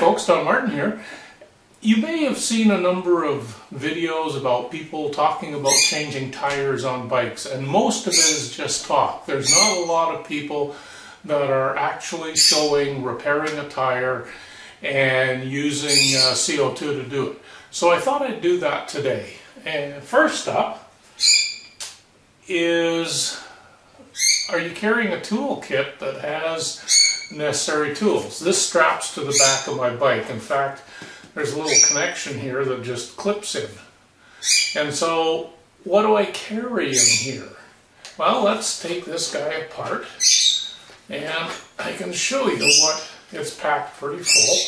folks, Don Martin here. You may have seen a number of videos about people talking about changing tires on bikes, and most of it is just talk. There's not a lot of people that are actually showing repairing a tire and using CO2 to do it. So I thought I'd do that today. And first up is, are you carrying a toolkit that has necessary tools? This straps to the back of my bike. In fact, there's a little connection here that just clips in. And so, what do I carry in here? Well, let's take this guy apart, and I can show you what it's packed pretty full.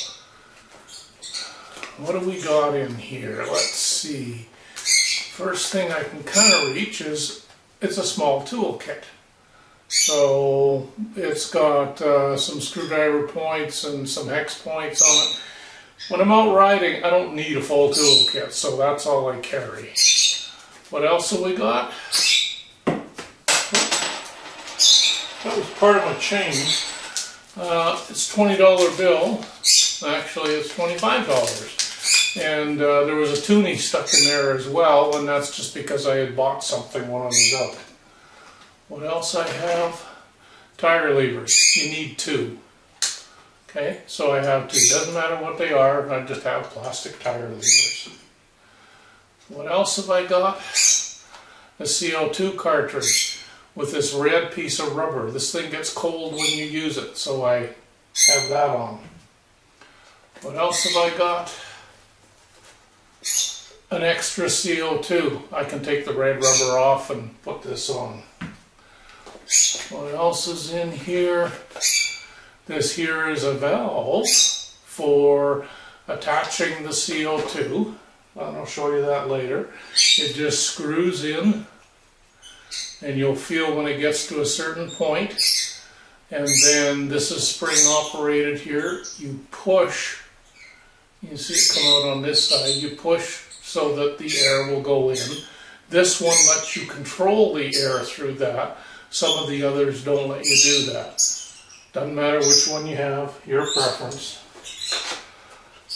What do we got in here? Let's see. First thing I can kind of reach is, it's a small toolkit. So it's got some screwdriver points and some hex points on it. When I'm out riding, I don't need a full toolkit, so that's all I carry. What else have we got? That was part of my chain. It's a $20 bill. Actually, it's $25. And there was a toonie stuck in there as well, and that's just because I had bought something when I was out. What else I have? Tire levers. You need two. Okay, so I have two. Doesn't matter what they are, I just have plastic tire levers. What else have I got? A CO2 cartridge with this red piece of rubber. This thing gets cold when you use it, so I have that on. What else have I got? An extra CO2. I can take the red rubber off and put this on. What else is in here? This here is a valve for attaching the CO2, and I'll show you that later. It just screws in, and you'll feel when it gets to a certain point, and then this is spring operated here. You push, you can see it come out on this side, you push so that the air will go in. This one lets you control the air through that. Some of the others don't let you do that. Doesn't matter which one you have, your preference.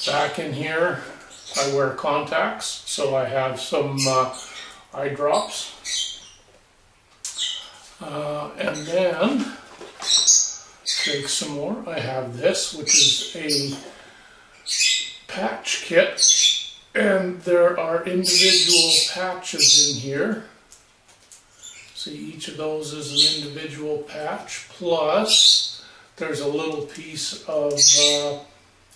Back in here, I wear contacts, so I have some eye drops. And then, take some more. I have this, which is a patch kit, and there are individual patches in here. See, each of those is an individual patch, plus there's a little piece of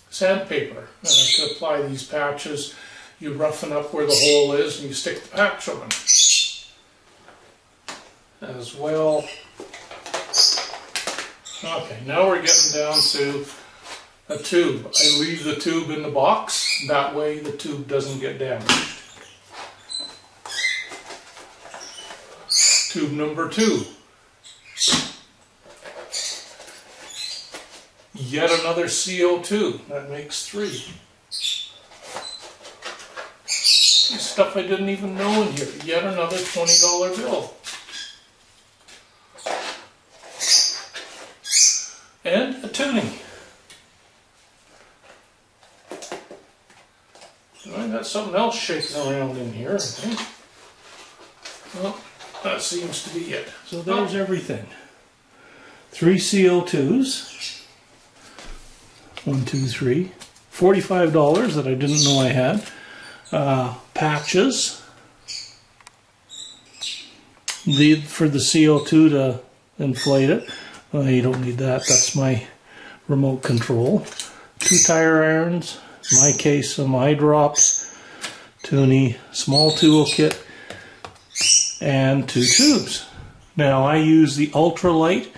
sandpaper. And I can apply these patches. You roughen up where the hole is and you stick the patch on. As well. Okay, now we're getting down to a tube. I leave the tube in the box. That way the tube doesn't get damaged. Tube number 2. Yet another CO2. That makes 3. Stuff I didn't even know in here. Yet another $20 bill. And a tuning. I got something else shaking around in here, I think. Well, that seems to be it. So there's everything. 3 CO2s. 1, 2, 3. $45 that I didn't know I had. Patches. For the CO2 to inflate it. Well, you don't need that. That's my remote control. 2 tire irons. In my case, some eye drops. Toonie. Small toolkit. And 2 tubes. Now I use the ultralight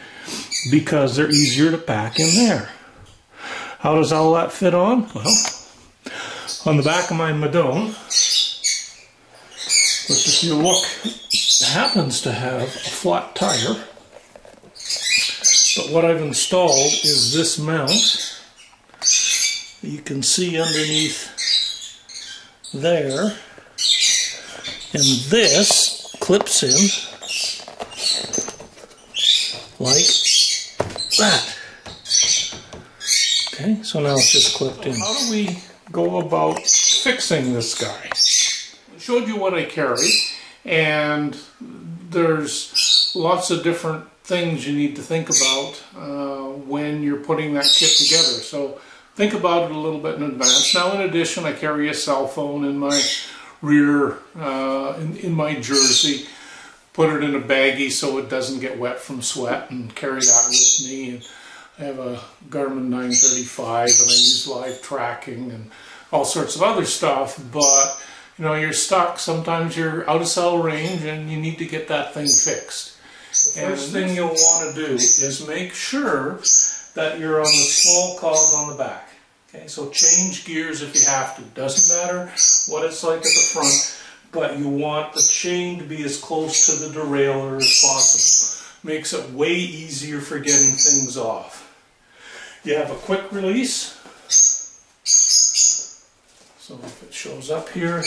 because they're easier to pack in there. How does all that fit on? Well, on the back of my Madone, which if you look, happens to have a flat tire. But what I've installed is this mount. You can see underneath there. And this clips in like that. Okay, so now it's just clipped in. How do we go about fixing this guy? I showed you what I carry, and there's lots of different things you need to think about when you're putting that kit together. So think about it a little bit in advance. Now, in addition, I carry a cell phone in my rear, in my jersey. Put it in a baggie so it doesn't get wet from sweat, and carry that with me. And I have a Garmin 935, and I use live tracking and all sorts of other stuff. But you know, you're stuck. Sometimes you're out of cell range, and you need to get that thing fixed. The first thing you'll want to do is make sure that you're on the small cog on the back. Okay, so change gears if you have to. Doesn't matter what it's like at the front, but you want the chain to be as close to the derailleur as possible. Makes it way easier for getting things off. You have a quick release. So if it shows up here,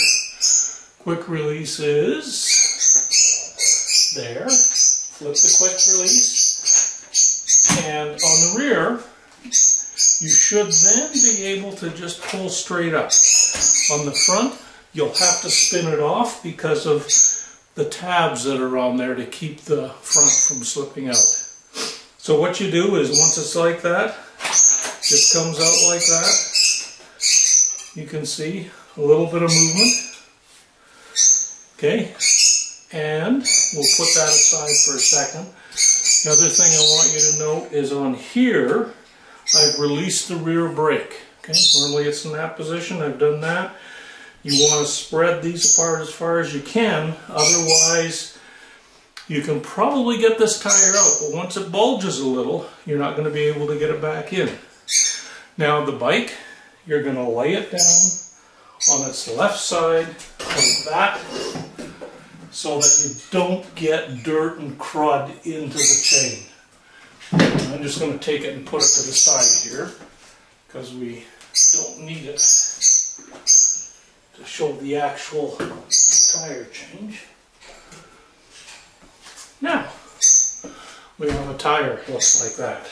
quick release is there. Flip the quick release. And on the rear, you should then be able to just pull straight up. On the front, you'll have to spin it off because of the tabs that are on there to keep the front from slipping out. So what you do is, once it's like that, it comes out like that. You can see a little bit of movement. Okay, and we'll put that aside for a second. The other thing I want you to note is on here, I've released the rear brake. Okay, normally it's in that position. I've done that. You want to spread these apart as far as you can, otherwise you can probably get this tire out, but once it bulges a little, you're not going to be able to get it back in. Now the bike, you're going to lay it down on its left side like that, so that you don't get dirt and crud into the chain. I'm just going to take it and put it to the side here, because we don't need it to show the actual tire change. Now, we have a tire that looks like that.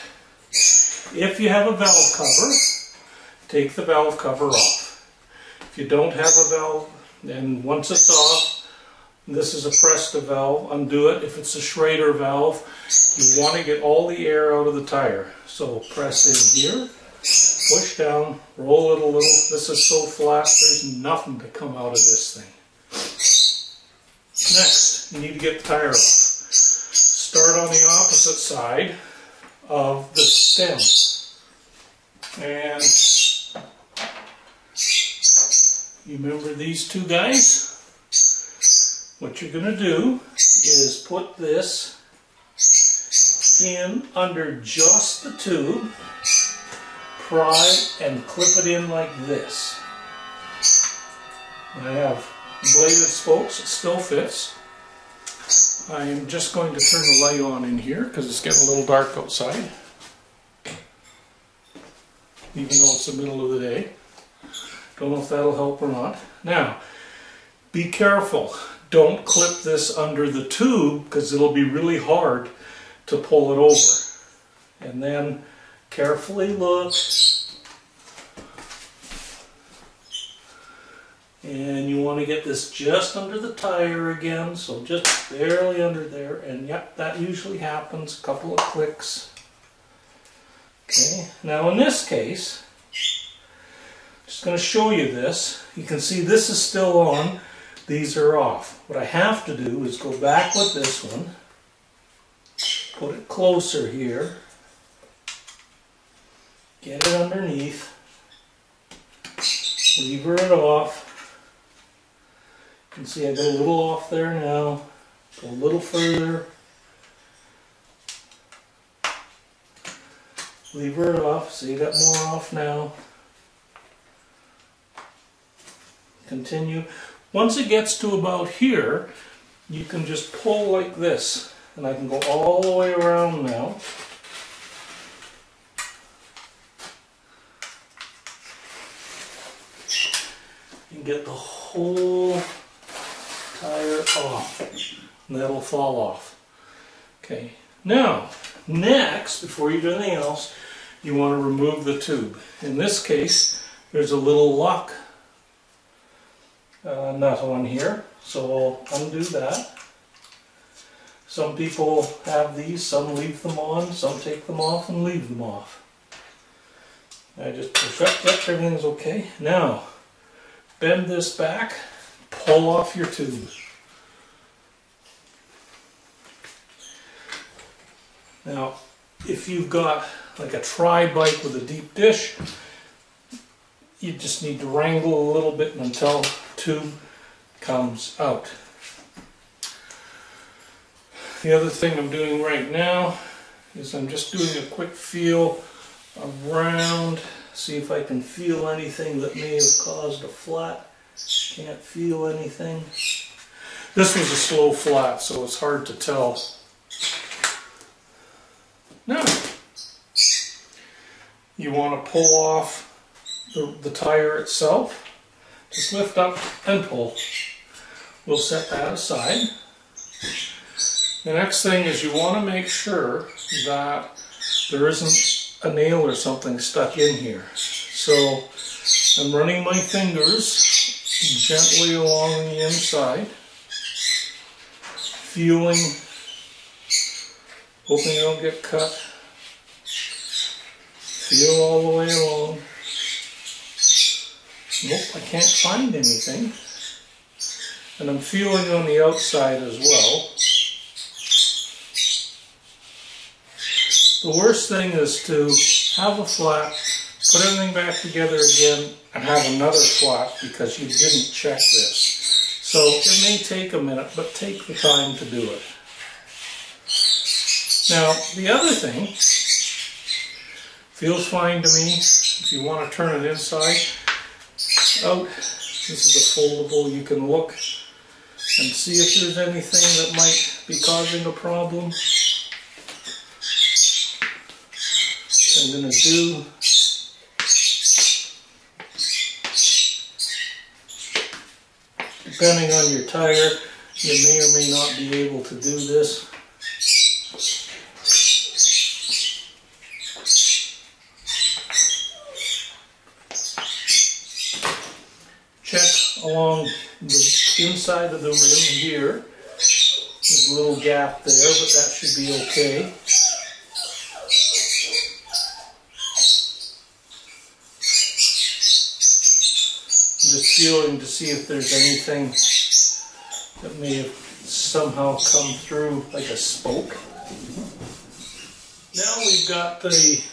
If you have a valve cover, take the valve cover off. If you don't have a valve, then once it's off, this is a Presta valve, undo it. If it's a Schrader valve, you want to get all the air out of the tire. So press in here, push down, roll it a little. This is so flat, there's nothing to come out of this thing. Next, you need to get the tire off. Start on the opposite side of the stem. And you remember these two guys? What you're going to do is put this in under just the tube, pry and clip it in like this. I have bladed spokes, it still fits. I am just going to turn the light on in here because it's getting a little dark outside, even though it's the middle of the day. Don't know if that'll help or not. Now, be careful. Don't clip this under the tube because it'll be really hard to pull it over. And then carefully look. And you want to get this just under the tire again, so just barely under there. And yep, that usually happens, a couple of clicks. Okay, now in this case, just going to show you this. You can see this is still on, these are off. What I have to do is go back with this one, put it closer here, get it underneath, lever it off. You can see I got a little off there now, go a little further, lever it off, so you got more off now. Continue. Once it gets to about here, you can just pull like this, and I can go all the way around now. And get the whole tire off, and that'll fall off. Okay, now, next, before you do anything else, you want to remove the tube. In this case, there's a little lock nut on here, so I'll undo that. Some people have these, some leave them on, some take them off and leave them off. I just push up, yep, everything's okay. Now, bend this back, pull off your tube. Now, if you've got like a tri-bike with a deep dish, you just need to wrangle a little bit until the tube comes out. The other thing I'm doing right now is I'm just doing a quick feel around, see if I can feel anything that may have caused a flat. Can't feel anything. This was a slow flat, so it's hard to tell. Now, you want to pull off the tire itself. Just lift up and pull. We'll set that aside. The next thing is you want to make sure that there isn't a nail or something stuck in here. So I'm running my fingers gently along the inside, feeling, hoping I don't get cut. Feel all the way along. Nope, I can't find anything. And I'm feeling on the outside as well. The worst thing is to have a flat, put everything back together again, and have another flat because you didn't check this. So it may take a minute, but take the time to do it. Now, the other thing, feels fine to me. If you want to turn it inside out, this is a foldable. You can look and see if there's anything that might be causing a problem. I'm going to do depending on your tire, you may or may not be able to do this. Check along the inside of the rim here. There's a little gap there, but that should be okay. Just feeling to see if there's anything that may have somehow come through, like a spoke. Now we've got the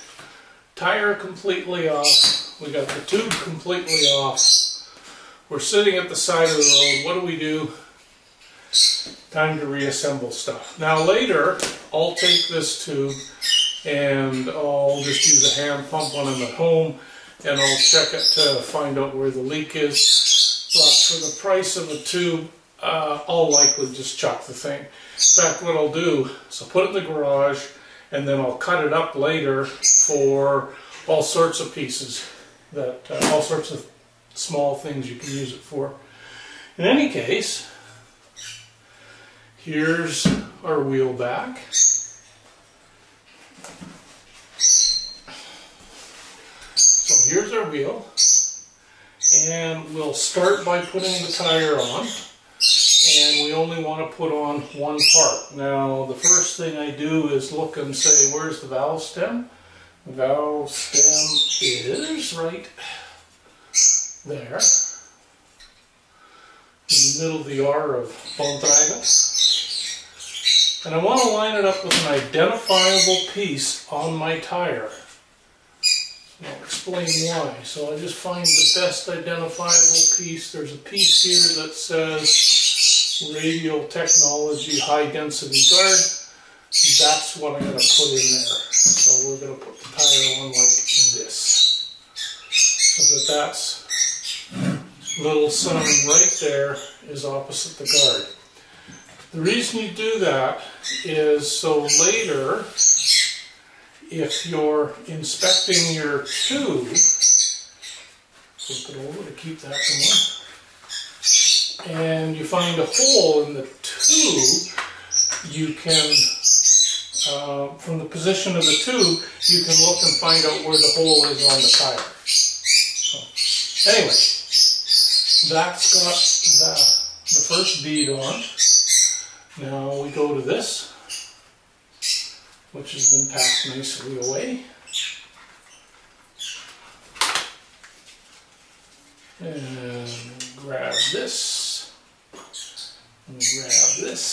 tire completely off. We got the tube completely off. We're sitting at the side of the road. What do? Time to reassemble stuff. Now later, I'll take this tube and I'll just use a hand pump when I'm at home, and I'll check it to find out where the leak is. But for the price of a tube, I'll likely just chuck the thing. In fact, what I'll do is I'll put it in the garage, and then I'll cut it up later for all sorts of pieces, that all sorts of small things you can use it for. In any case, here's our wheel back. So here's our wheel, and we'll start by putting the tire on, and we only want to put on one part. Now the first thing I do is look and say, where's the valve stem? The valve stem is right there, in the middle of the R of Untitled. And I want to line it up with an identifiable piece on my tire. I'll explain why. So I just find the best identifiable piece. There's a piece here that says Radial Technology High Density Guard. That's what I'm going to put in there. So we're going to put the tire on like this. So that's little sign right there is opposite the guard. The reason you do that is so later, if you're inspecting your tube, flip it over to keep that going, and you find a hole in the tube, you can from the position of the tube, you can look and find out where the hole is on the tire. So, anyway, that's got the first bead on. Now we go to this, which has been packed nicely away. And grab this, and grab this.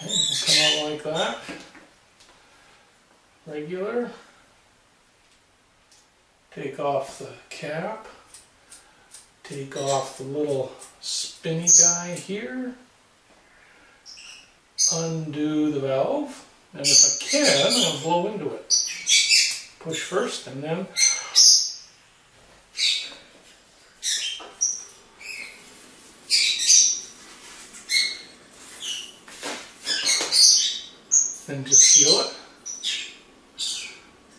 Okay, it'll come out like that. Regular. Take off the cap. Take off the little spinny guy here. Undo the valve. And if I can, I'll blow into it. Push first and then just seal it.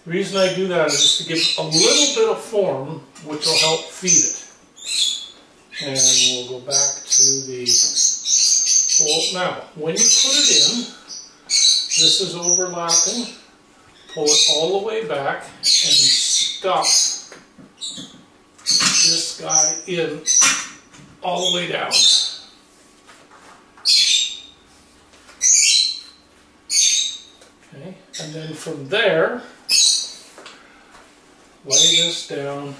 The reason I do that is just to give a little bit of form, which will help feed it. And we'll go back to the hole. Now, when you put it in, this is overlapping. Pull it all the way back and stuff this guy in all the way down. Okay, and then from there, lay this down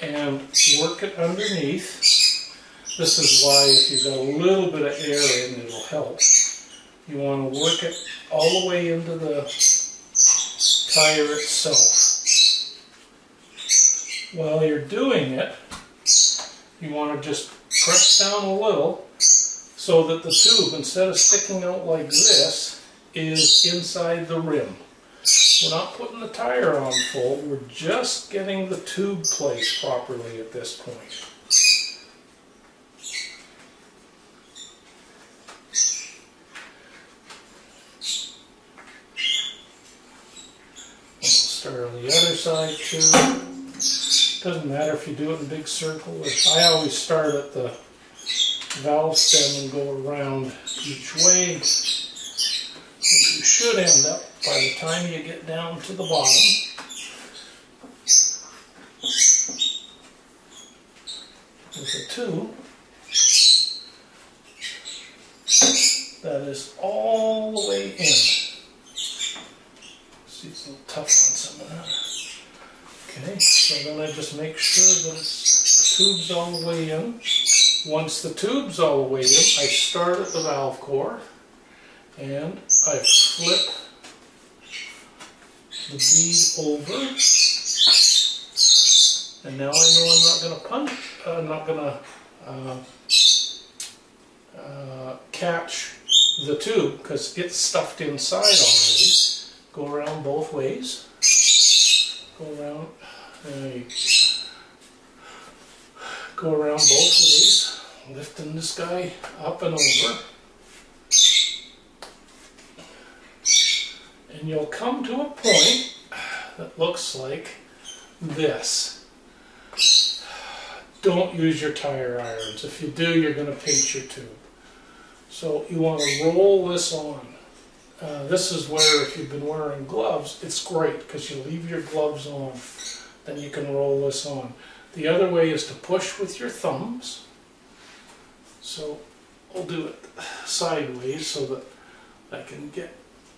and work it underneath. This is why if you've got a little bit of air in, it'll help. You want to work it all the way into the tire itself. While you're doing it, you want to just press down a little so that the tube, instead of sticking out like this, is inside the rim. We're not putting the tire on full, we're just getting the tube placed properly at this point. We'll start on the other side too. Doesn't matter if you do it in a big circle. I always start at the valve stem and go around each way. And you should end up, by the time you get down to the bottom, with a tube that is all the way in. See, it's a little tough on some of that. Okay, so then I just make sure that the tube's all the way in. Once the tube's all the way in, I start at the valve core and I flip the bead over. And now I know I'm not going to punch, I'm not going to catch the tube because it's stuffed inside already. Go around both ways. Go around. Go around both ways, lifting this guy up and over. And you'll come to a point that looks like this. Don't use your tire irons. If you do, you're going to pinch your tube. So you want to roll this on. This is where, if you've been wearing gloves, it's great because you leave your gloves on. Then you can roll this on. The other way is to push with your thumbs. So I'll do it sideways so that I can get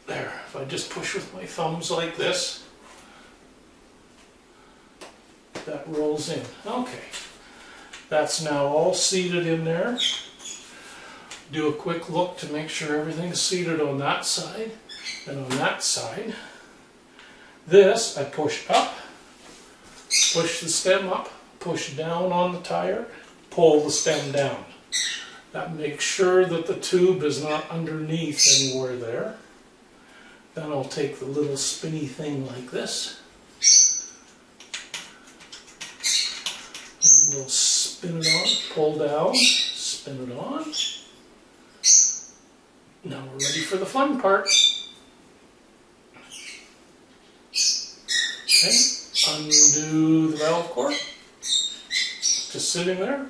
there. If I just push with my thumbs like this, that rolls in. Okay. That's now all seated in there. Do a quick look to make sure everything's seated on that side and on that side. This I push up, push the stem up, push down on the tire, pull the stem down. That makes sure that the tube is not underneath anywhere there. Then I'll take the little spinny thing like this. And we'll spin it on, pull down, spin it on. Now we're ready for the fun part. Okay, undo the valve core. Just sitting there.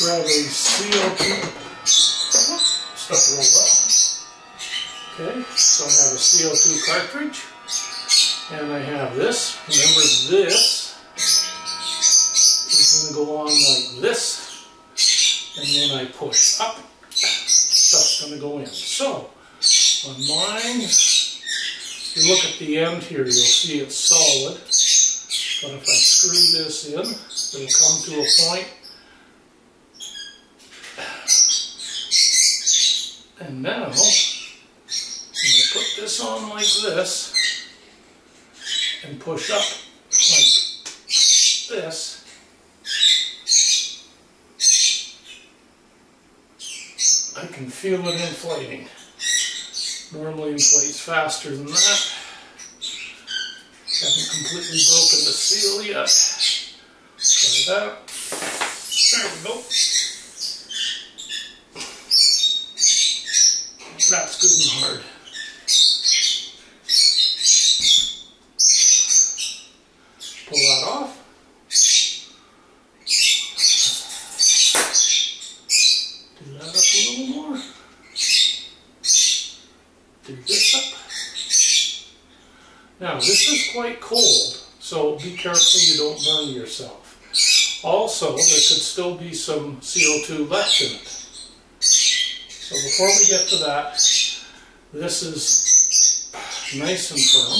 grab a CO2, stuff rolled up. Okay, so I have a CO2 cartridge, and I have this. Remember, this is going to go on like this, and then I push up, stuff's going to go in. So, on mine, if you look at the end here, you'll see it's solid, but if I screw this in, it'll come to a point, and now, I'm going to put this on like this and push up like this. I can feel it inflating. Normally inflates faster than that. Haven't completely broken the seal yet. Try that. There we go. That's good and hard. Pull that off. Do that up a little more. Do this up. Now this is quite cold, so be careful you don't burn yourself. Also, there could still be some CO2 left in it. So before we get to that, this is nice and firm.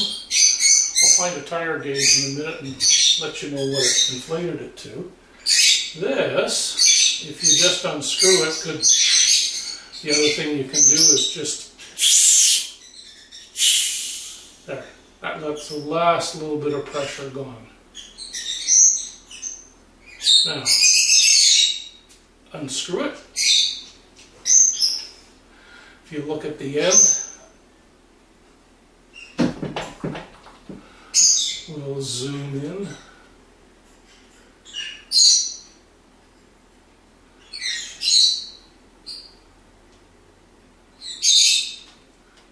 I'll find a tire gauge in a minute and let you know what it inflated it to. This, if you just unscrew it, the other thing you can do is just, there, that lets the last little bit of pressure gone. Now, unscrew it. If you look at the end, we'll zoom in.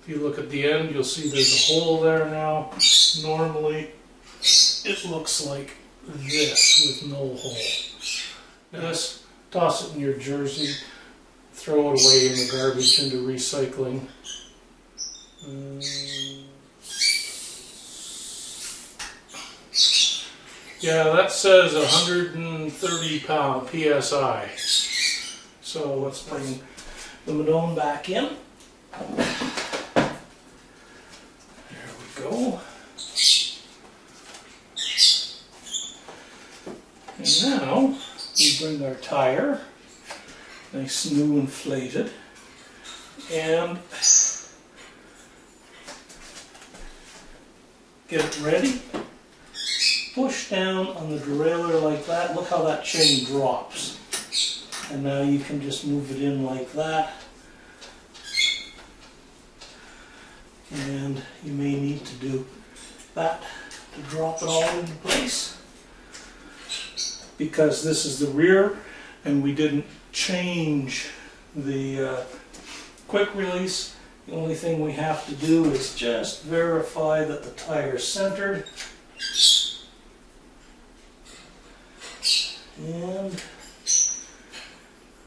If you look at the end, you'll see there's a hole there now. Normally, it looks like this with no hole. This, toss it in your jersey, throw it away in the garbage into recycling. Yeah, that says 130 pound PSI. So let's bring the Madone back in. There we go. And now we bring our tire, nice new inflated, and get it ready. Push down on the derailleur like that. Look how that chain drops. And now you can just move it in like that. And you may need to do that to drop it all into place. Because this is the rear and we didn't change the quick release. The only thing we have to do is just verify that the tire is centered. And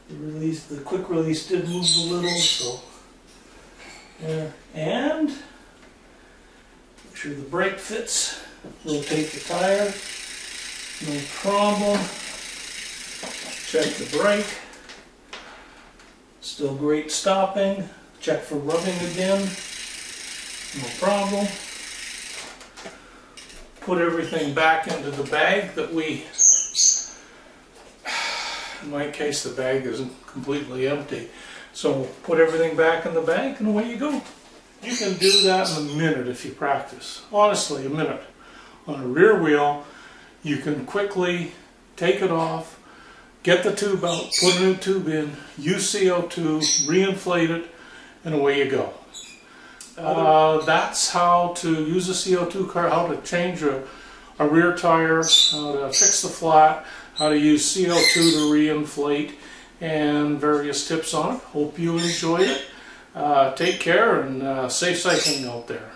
the quick release did move a little, so there. And make sure the brake fits. Rotate the tire, no problem. Check the brake. Still great stopping. Check for rubbing again. No problem. Put everything back into the bag that we. In my case, the bag isn't completely empty. So put everything back in the bag and away you go. You can do that in a minute if you practice. Honestly, a minute. On a rear wheel, you can quickly take it off, get the tube out, put a new tube in, use CO2, re-inflate it, and away you go. That's how to use a CO2 car, how to change a rear tire, how to fix the flat, how to use CO2 to re-inflate, and various tips on it. Hope you enjoyed it. Take care and safe cycling out there.